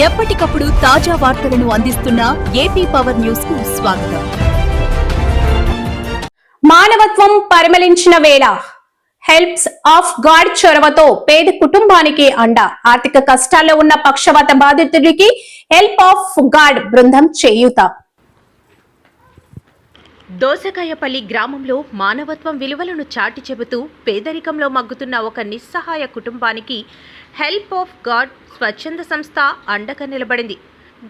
ఎప్పటికప్పుడు తాజా వార్తలను అందిస్తున్న ఏపీ పవర్ న్యూస్ కు స్వాగతం. మానవత్వం పరిమళించిన వేళ హెల్ప్స్ ఆఫ్ గాడ్ చొరవతో పేద కుటుంబానికి అండ. ఆర్థిక కష్టాల్లో ఉన్న పక్షవాత బాధితుడికి హెల్ప్ ఆఫ్ గాడ్ బృందం చేయూత. దోసకాయపల్లి గ్రామంలో మానవత్వం విలువలను చాటి చెబుతూ పేదరికంలో మగ్గుతున్న ఒక నిస్సహాయ కుటుంబానికి హెల్ప్ ఆఫ్ గాడ్ స్వచ్ఛంద సంస్థ అండగా నిలబడింది.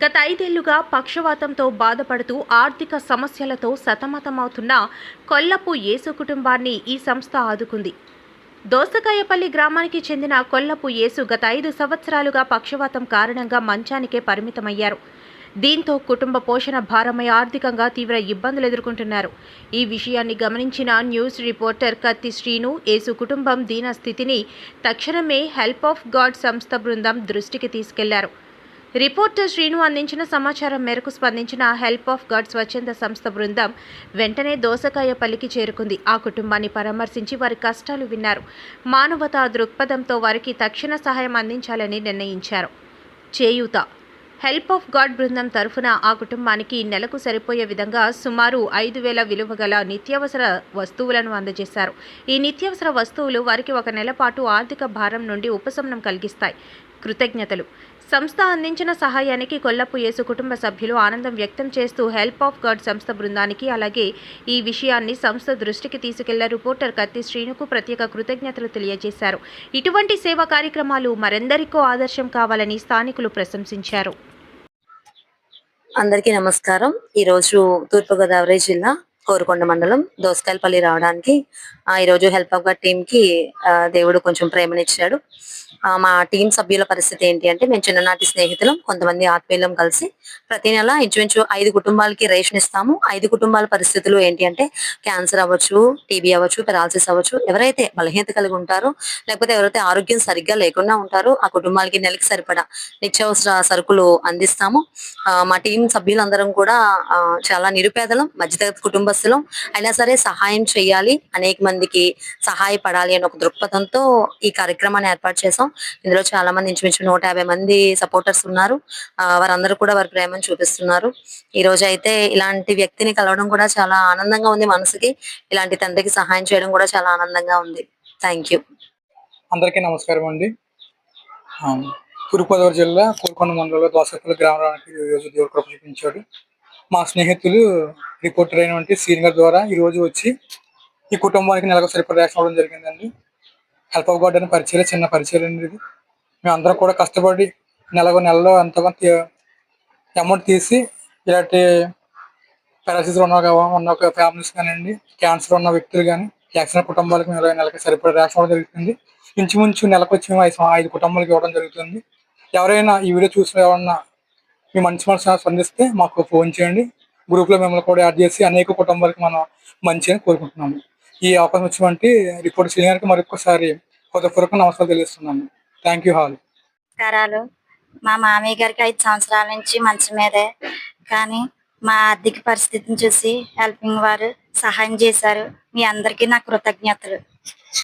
గత 5 ఏళ్లుగా పక్షవాతంతో బాధపడుతూ ఆర్థిక సమస్యలతో సతమతమవుతున్న కొల్లపు యేసు కుటుంబాన్ని ఈ సంస్థ ఆదుకుంది. దోసకాయపల్లి గ్రామానికి చెందిన కొల్లపు యేసు గత 5 సంవత్సరాలుగా పక్షవాతం కారణంగా మంచానికే పరిమితమయ్యారు. దీంతో కుటుంబ పోషణ భారమై ఆర్థికంగా తీవ్ర ఇబ్బందులు ఎదుర్కొంటున్నారు. ఈ విషయాన్ని గమనించిన న్యూస్ రిపోర్టర్ కత్తి శ్రీను యేసు కుటుంబం దీన స్థితిని తక్షణమే హెల్ప్ ఆఫ్ గాడ్ సంస్థ బృందం దృష్టికి తీసుకెళ్లారు. రిపోర్టర్ శ్రీను అందించిన సమాచారం మేరకు స్పందించిన హెల్ప్ ఆఫ్ గాడ్ స్వచ్ఛంద సంస్థ బృందం వెంటనే దోసకాయపల్లికి చేరుకుంది. ఆ కుటుంబాన్ని పరామర్శించి వారి కష్టాలు విన్నారు. మానవతా దృక్పథంతో వారికి తక్షణ సహాయం అందించాలని నిర్ణయించారు. చేయూత హెల్ప్ ఆఫ్ గాడ్ బృందం తరఫున ఆ కుటుంబానికి నెలకు సరిపోయే విధంగా సుమారు 5,000 విలువ గల నిత్యావసర వస్తువులను అందజేశారు. ఈ నిత్యావసర వస్తువులు వారికి 1 నెల పాటు ఆర్థిక భారం నుండి ఉపశమనం కలిగిస్తాయి. కృతజ్ఞతలు. సంస్థ అందించిన సహాయానికి కొల్లపు యేసు కుటుంబ సభ్యులు ఆనందం వ్యక్తం చేస్తూ హెల్ప్ ఆఫ్ గాడ్ సంస్థ బృందానికి అలాగే ఈ విషయాన్ని సంస్థ దృష్టికి తీసుకెళ్ల రిపోర్టర్ కత్తి శ్రీనుకు ప్రత్యేక కృతజ్ఞతలు తెలియజేశారు. ఇటువంటి సేవా కార్యక్రమాలు మరెందరికో ఆదర్శం కావాలని స్థానికులు ప్రశంసించారు. అందరికీ నమస్కారం. ఈరోజు తూర్పుగోదావరి జిల్లా కోరుకొండ మండలం దోసకాయలపల్లి రావడానికి ఈరోజు హెల్ప్ ఆఫ్ గాడ్ టీంకి దేవుడు కొంచెం ప్రేమనిచ్చాడు. మా టీం సభ్యుల పరిస్థితి ఏంటి అంటే, మేము చిన్ననాటి స్నేహితులం, కొంతమంది ఆత్మీయులం కలిసి ప్రతి నెల ఇంచుమించు 5 కుటుంబాలకి రేషన్ ఇస్తాము. 5 కుటుంబాల పరిస్థితులు ఏంటి అంటే, క్యాన్సర్ అవ్వచ్చు, టీబీ అవ్వచ్చు, పెరాలసిస్ అవ్వచ్చు, ఎవరైతే బలహీనత కలిగి ఉంటారో లేకపోతే ఎవరైతే ఆరోగ్యం సరిగ్గా లేకుండా ఉంటారో ఆ కుటుంబాలకి నెలకి సరిపడా నిత్యావసర సరుకులు అందిస్తాము. మా టీం సభ్యులందరం కూడా చాలా నిరుపేదలం, మధ్యతరగతి కుటుంబస్తులం, అయినా సరే సహాయం చేయాలి, అనేక మందికి సహాయపడాలి అనే ఒక దృక్పథంతో ఈ కార్యక్రమాన్ని ఏర్పాటు చేసాం. ఇందులో చాలా మంది ఇంచుమించు 150 మంది సపోర్టర్స్ ఉన్నారు. వారందరూ కూడా వారి ప్రేమను చూపిస్తున్నారు. ఈ రోజు అయితే ఇలాంటి వ్యక్తిని కలవడం కూడా చాలా ఆనందంగా ఉంది మనసుకి. ఇలాంటి తండ్రికి సహాయం చేయడం కూడా చాలా ఆనందంగా ఉంది. Thank you. అందరికీ నమస్కారం అండి. తూర్పుగోదావరి జిల్లా కోరుకొండ మండలంలో దోసకాయపల్లి గ్రామానికి ఈరోజు దేవుడు కృప చూపించాడు. మా స్నేహితులు రిపోర్టర్ అయినటువంటి సీనియర్ ద్వారా ఈరోజు వచ్చి ఈ కుటుంబానికి నెలకు సరిపడా రేషన్ అవ్వడం జరిగిందండి. హెల్ప్ ఆఫ్ గాడ్ అని పరిచయం, చిన్న పరిచయం అండి ఇది. మేమందరం కూడా కష్టపడి నెలలో ఎంతమంది అమౌంట్ తీసి ఇలాంటి పారాసిస్ ఉన్న ఒక ఫ్యామిలీస్ కానివ్వండి, క్యాన్సర్ ఉన్న వ్యక్తులు కానీ, యాక్సిడెంట్ కుటుంబాలకు నెలకి సరిపడా రేషన్ అవ్వడం జరుగుతుంది. ఇంచుమించు నెలకు వచ్చి 5 కుటుంబాలకు ఇవ్వడం జరుగుతుంది. ఎవరైనా ఈ వీడియో చూసిన ఎవరన్నా మీ మనసు స్పందిస్తే మాకు ఫోన్ చేయండి. గ్రూప్లో మిమ్మల్ని కూడా యాడ్ చేసి అనేక కుటుంబాలకు మనం మంచి అని కోరుకుంటున్నాము. ఈ అవకాశం వచ్చినటువంటి రిపోర్ట్ సీనియర్కి మరొకసారి హృదయపూర్వక నమస్కారాలు తెలియజేస్తున్నాము. Thank you hall. నమస్కారాలు. మా మామయ్య గారికి 5 సంవత్సరాల నుంచి మంచం మీదే, కానీ మా ఆర్థిక పరిస్థితిని చూసి హెల్పింగ్ వారు సహాయం చేశారు. మీ అందరికీ నా కృతజ్ఞతలు.